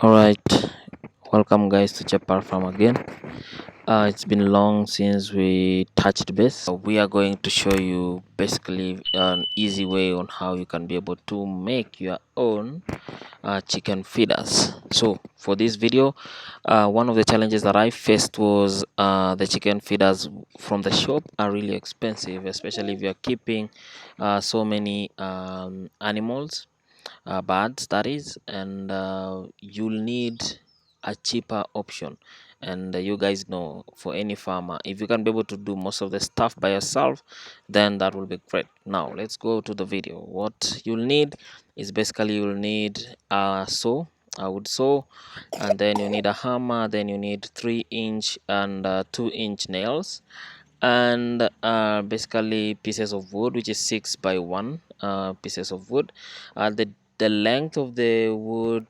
Alright, welcome guys to Chepar Farm again. It's been long since we touched base. We are going to show you basically an easy way on how you can be able to make your own chicken feeders. So for this video, one of the challenges that I faced was the chicken feeders from the shop are really expensive, especially if you're keeping so many animals, birds that is, and you'll need a cheaper option. And you guys know, for any farmer, if you can be able to do most of the stuff by yourself, then that will be great. Now let's go to the video. What you'll need is basically you'll need a saw, a wood saw, and then you need a hammer, then you need 3-inch and 2-inch nails, and basically pieces of wood, which is 6 by 1 pieces of wood. The length of the wood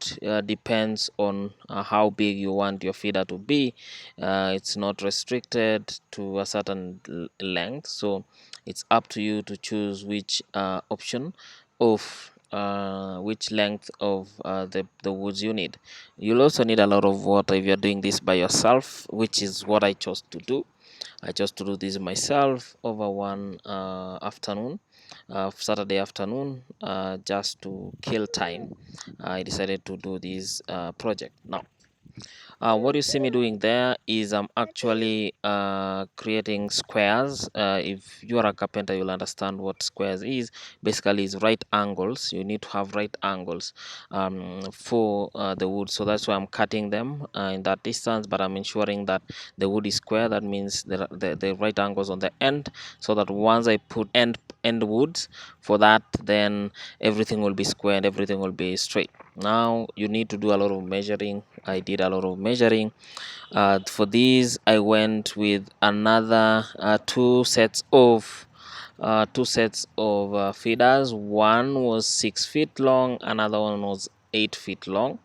depends on how big you want your feeder to be. It's not restricted to a certain length, so it's up to you to choose which option of which length of the woods you need. You'll also need a lot of water if you're doing this by yourself, which is what I chose to do. I chose to do this myself over one afternoon, Saturday afternoon, just to kill time. I decided to do this project. Now, what you see me doing there is I'm actually creating squares. If you are a carpenter, you'll understand what squares is. Basically, it's right angles. You need to have right angles for the wood. So that's why I'm cutting them in that distance, but I'm ensuring that the wood is square. That means the right angles on the end, so that once I put end woods for that, then everything will be square and everything will be straight. Now you need to do a lot of measuring. I did a lot of measuring. For these, I went with another two sets of feeders. One was 6 feet long, another one was 8 feet long.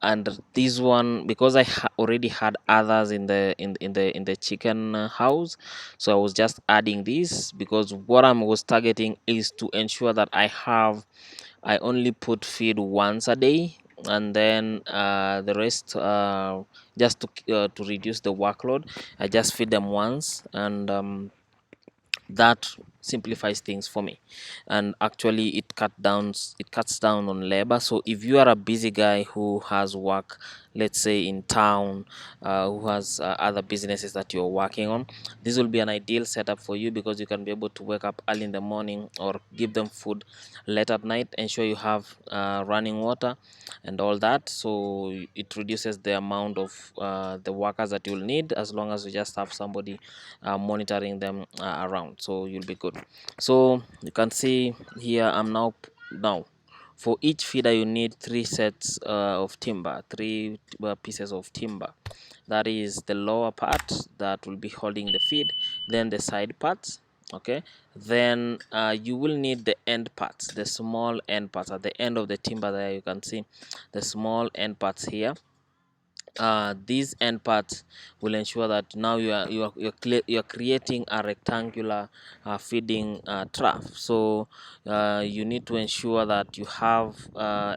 And this one, because I already had others in the chicken house, so I was just adding this, because what I was targeting is to ensure that I only put feed once a day, and then the rest, just to reduce the workload, I just feed them once, and that simplifies things for me. And actually it cuts down on labor. So if you are a busy guy who has work, let's say in town, who has other businesses that you're working on, this will be an ideal setup for you, because you can be able to wake up early in the morning or give them food late at night, ensure you have running water and all that. So it reduces the amount of the workers that you'll need, as long as you just have somebody monitoring them around, so you'll be good. So you can see here, I'm now for each feeder you need 3 sets of timber, three pieces of timber. That is the lower part that will be holding the feed, then the side parts, okay, then you will need the end parts, the small end parts at the end of the timber. There you can see the small end parts here. These end parts will ensure that now you're creating a rectangular feeding trough. So you need to ensure that you have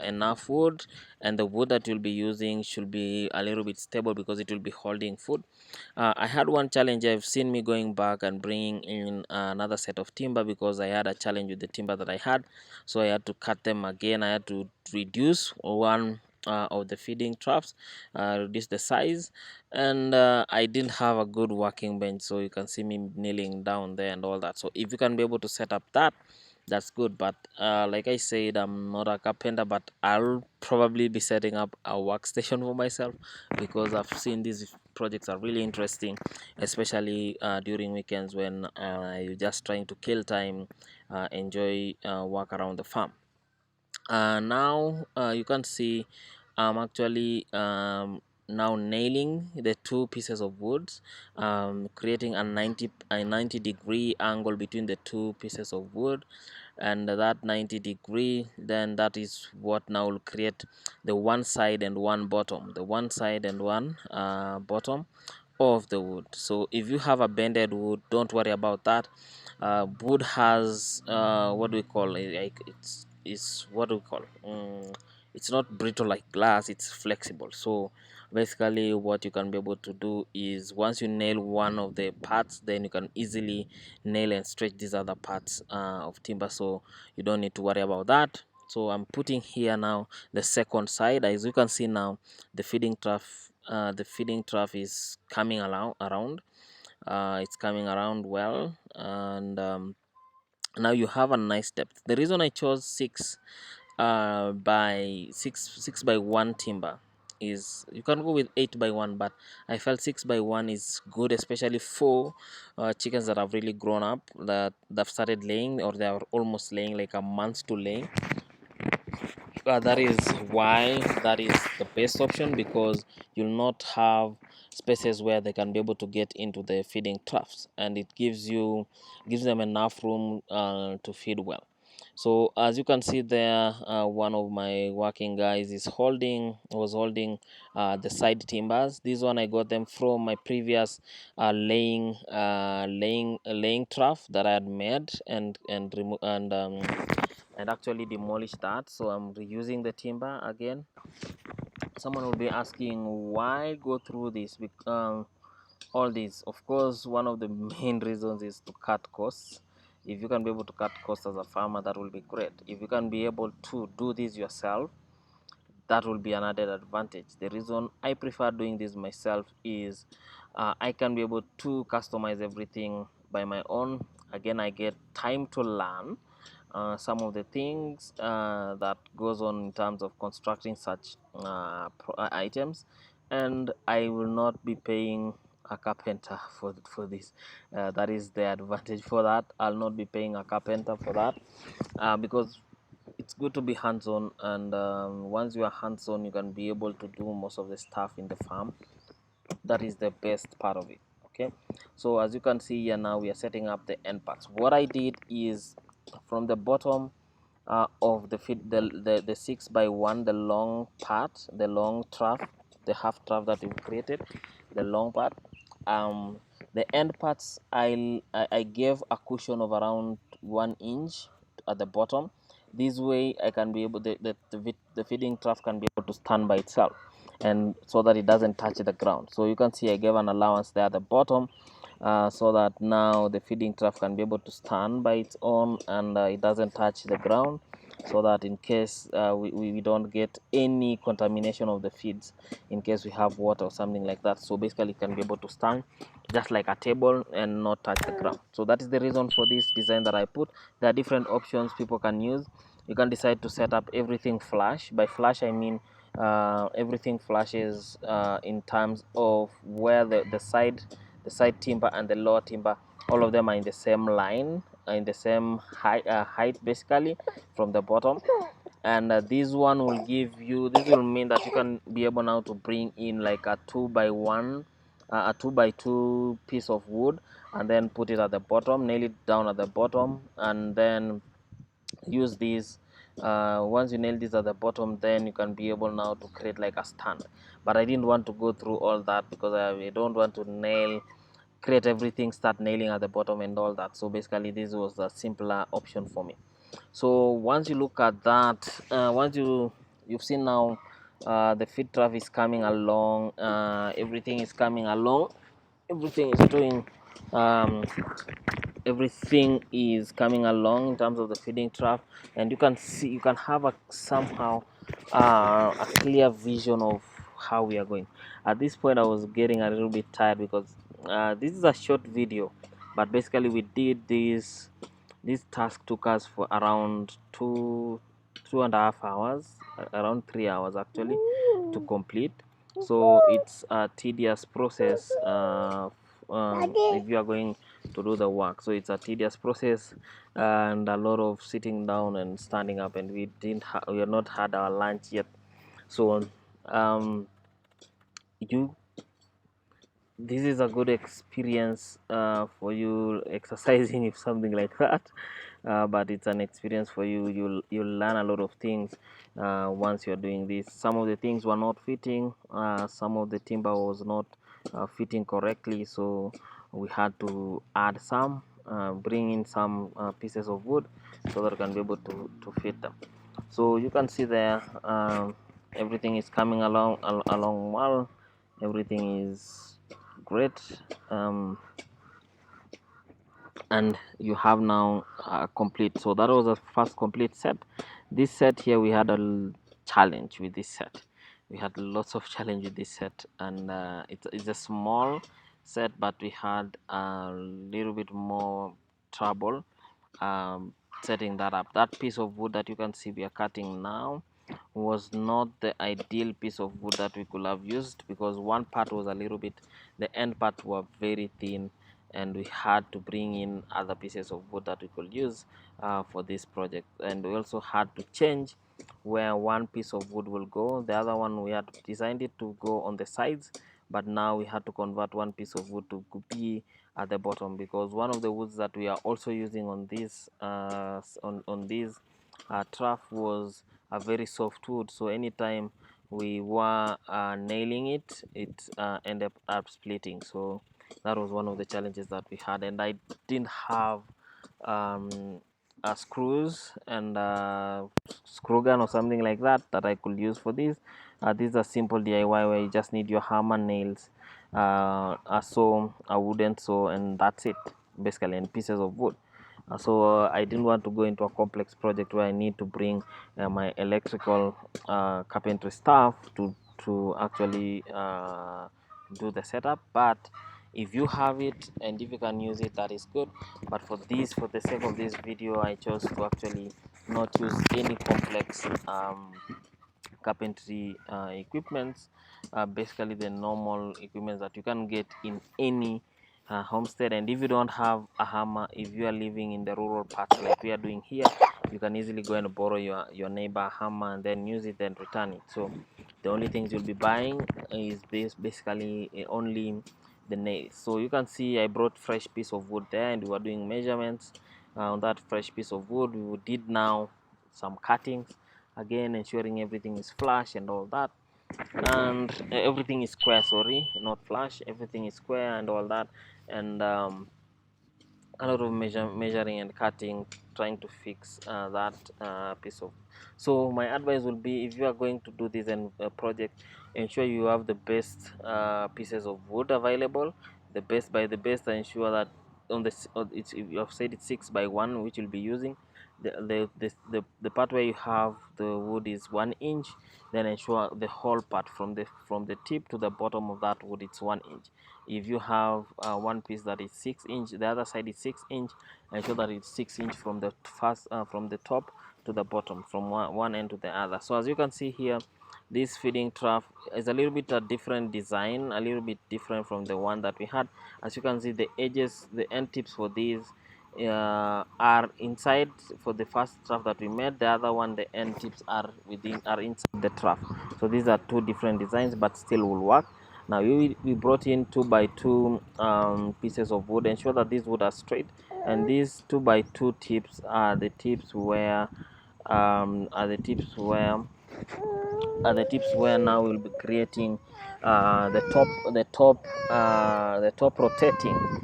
enough wood, and the wood that you'll be using should be a little bit stable, because it will be holding food. I had one challenge. I've seen me going back and bringing in another set of timber, because I had a challenge with the timber that I had, so I had to cut them again. I had to reduce one of the feeding troughs, reduce the size, and I didn't have a good working bench, so you can see me kneeling down there and all that. So if you can be able to set up that, that's good. But like I said, I'm not a carpenter, but I'll probably be setting up a workstation for myself, because I've seen these projects are really interesting, especially during weekends, when you're just trying to kill time, enjoy work around the farm. Now you can see I'm actually now nailing the two pieces of wood, creating a 90-degree angle between the two pieces of wood, and that 90-degree, then that is what now will create the one side and one bottom, the one side and one bottom of the wood. So if you have a bended wood, don't worry about that. Wood has what do we call it, like it's what do we call it's not brittle like glass, it's flexible. So basically what you can be able to do is once you nail one of the parts, then you can easily nail and stretch these other parts of timber, so you don't need to worry about that. So I'm putting here now the second side. As you can see now, the feeding trough is coming around. It's coming around well, and now you have a nice depth. The reason I chose 6 by 1 timber is you can go with 8 by 1, but I felt 6 by 1 is good, especially for chickens that have really grown up, that they've started laying or they are almost laying, like a month to laying. That is why that is the best option, because you'll not have spaces where they can be able to get into the feeding troughs, and it gives them enough room to feed well. So as you can see there, one of my working guys was holding the side timbers. This one I got them from my previous laying trough that I had made and actually demolished that. So I'm reusing the timber again. Someone will be asking why go through this, all this. Of course, one of the main reasons is to cut costs. If you can be able to cut costs as a farmer, that will be great. If you can be able to do this yourself, that will be an added advantage. The reason I prefer doing this myself is I can be able to customize everything by my own. Again, I get time to learn some of the things that goes on in terms of constructing such items, and I will not be paying a carpenter for this. That is the advantage for that. I'll not be paying a carpenter for that, because it's good to be hands-on, and once you are hands-on, you can be able to do most of the stuff in the farm. That is the best part of it. Okay, so as you can see here, now we are setting up the end parts. What I did is, from the bottom of the 6 by 1, the long part, the long trough, the half trough that we've created, the long part, um the end parts, I gave a cushion of around 1 inch at the bottom. This way I can be able, the feeding trough can be able to stand by itself, and so that it doesn't touch the ground. So you can see I gave an allowance there at the bottom, so that now the feeding trough can be able to stand by its own, and it doesn't touch the ground, so that in case we don't get any contamination of the feeds in case we have water or something like that. So basically it can be able to stand just like a table and not touch the ground. So that is the reason for this design that I put. There are different options people can use. You can decide to set up everything flush. By flush I mean everything flushes in terms of where the side timber and the lower timber, all of them are in the same line, in the same height basically from the bottom. And this will mean that you can be able now to bring in like a 2 by 1, a 2 by 2 piece of wood, and then put it at the bottom, nail it down at the bottom, and then use these. Once you nail this at the bottom, then you can be able now to create like a stand. But I didn't want to go through all that, because I don't want to create everything, start nailing at the bottom and all that. So basically this was a simpler option for me. So once you look at that, once you've seen now the feed trough is coming along, everything is coming along, everything is doing um, everything is coming along in terms of the feeding trough, and you can have a somehow a clear vision of how we are going. At this point I was getting a little bit tired, because this is a short video, but basically we did this task took us for around 2.5 hours, around 3 hours actually, to complete. So it's a tedious process if you are going to do the work. So it's a tedious process and a lot of sitting down and standing up, and we have not had our lunch yet. So um you this is a good experience for you exercising if something like that, but it's an experience for you. You'll learn a lot of things once you're doing this. Some of the things were not fitting, some of the timber was not fitting correctly, so we had to add some, bring in some pieces of wood, so that we can be able to fit them. So you can see there, everything is coming along well. Everything is great. And you have now complete. So that was the first complete set. This set here, we had a challenge with this set. We had lots of challenge with this set, and it's a small set, but we had a little bit more trouble um, setting that up. That piece of wood that you can see we are cutting now was not the ideal piece of wood that we could have used, because one part was a little bit, the end part were very thin, and we had to bring in other pieces of wood that we could use for this project. And we also had to change where one piece of wood will go. The other one, we had designed it to go on the sides, but now we had to convert one piece of wood to be at the bottom, because one of the woods that we are also using on this trough was a very soft wood. So anytime we were nailing it, it ended up splitting. So that was one of the challenges that we had, and I didn't have um, screws and screw gun or something like that that I could use for this. These are simple DIY where you just need your hammer, nails, a saw, a wooden saw, and that's it basically, and pieces of wood. So I didn't want to go into a complex project where I need to bring my electrical carpentry stuff to actually do the setup. But if you have it and if you can use it, that is good. But for the sake of this video, I chose to actually not use any complex carpentry equipments, basically the normal equipments that you can get in any homestead. And if you don't have a hammer, if you are living in the rural parts like we are doing here, you can easily go and borrow your neighbor hammer and then use it and return it. So the only things you'll be buying is basically only the nails. So you can see I brought fresh piece of wood there, and we were doing measurements on that fresh piece of wood. We did now some cuttings, again ensuring everything is flush and all that, and everything is square, sorry, not flush, everything is square and all that. And a lot of measuring and cutting, trying to fix that piece of. So my advice will be, if you are going to do this project, ensure you have the best pieces of wood available, the best by the best, and ensure that on this it's, if you have said it's 6x1, which you'll be using, the part where you have the wood is 1 inch, then ensure the whole part from the tip to the bottom of that wood, it's 1 inch. If you have one piece that is 6 inch, the other side is 6 inch, ensure that it's 6 inch from the from the top to the bottom, from one end to the other. So as you can see here, this feeding trough is a little bit a different design, a little bit different from the one that we had. As you can see, the edges, the end tips for these are inside for the first trough that we made. The other one, the end tips are inside the trough. So these are two different designs, but still will work. Now we brought in 2x2 pieces of wood. Ensure that these wood are straight, and these 2x2 tips are the tips where the tips where now we'll be creating the top rotating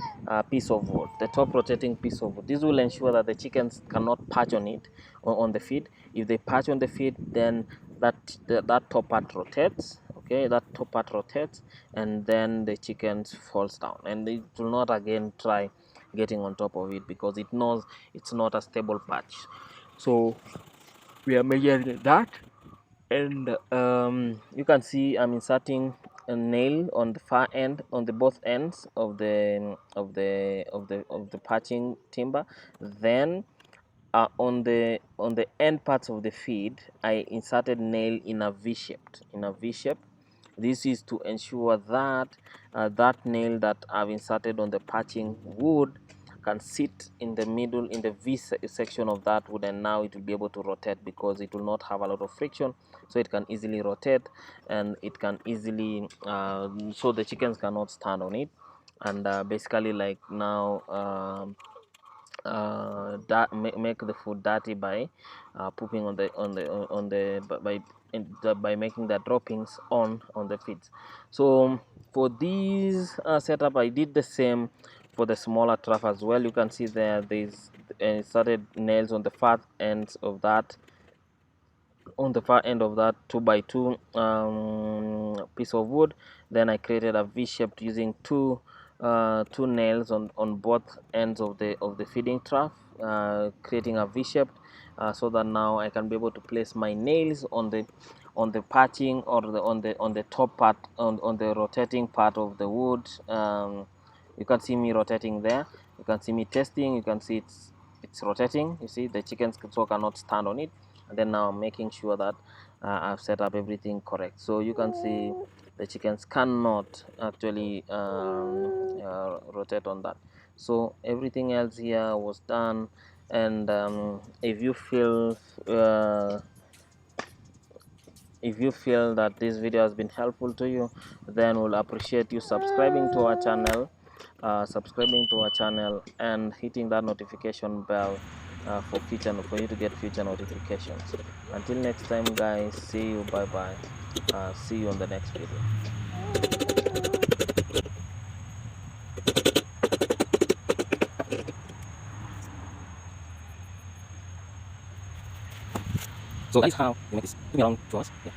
piece of wood. The top rotating piece of wood, this will ensure that the chickens cannot perch on it, on the feed. If they perch on the feed, then that top part rotates. Okay, that top part rotates, and then the chickens falls down, and it will not again try getting on top of it, because it knows it's not a stable patch. So we are measuring that, and you can see I'm inserting a nail on the far end, on the both ends of the patching timber. Then on the end parts of the feed, I inserted nail in a V shape. This is to ensure that that nail that I've inserted on the patching wood can sit in the middle, in the section of that wood, and now it will be able to rotate, because it will not have a lot of friction, so it can easily rotate, and it can easily so the chickens cannot stand on it, and basically, like now, that make the food dirty by pooping by making the droppings on the feeds. So for these setup, I did the same for the smaller trough as well. You can see there's started nails on the far ends of that on the far end of that 2x2 piece of wood. Then I created a V-shaped using two nails on both ends of the feeding trough, creating a V-shaped, so that now I can be able to place my nails on the patching, or on the top part, on the rotating part of the wood. You can see me rotating there, you can see me testing, you can see it's rotating. You see the chickens so cannot stand on it. And then now I'm making sure that I've set up everything correct, so you can see the chickens cannot actually rotate on that. So everything else here was done. And uh, if you feel that this video has been helpful to you, then we'll appreciate you subscribing to our channel and hitting that notification bell for you to get future notifications. Until next time, guys, see you. Bye bye. See you on the next video. So that's how you make this. Give me around to us. Yeah.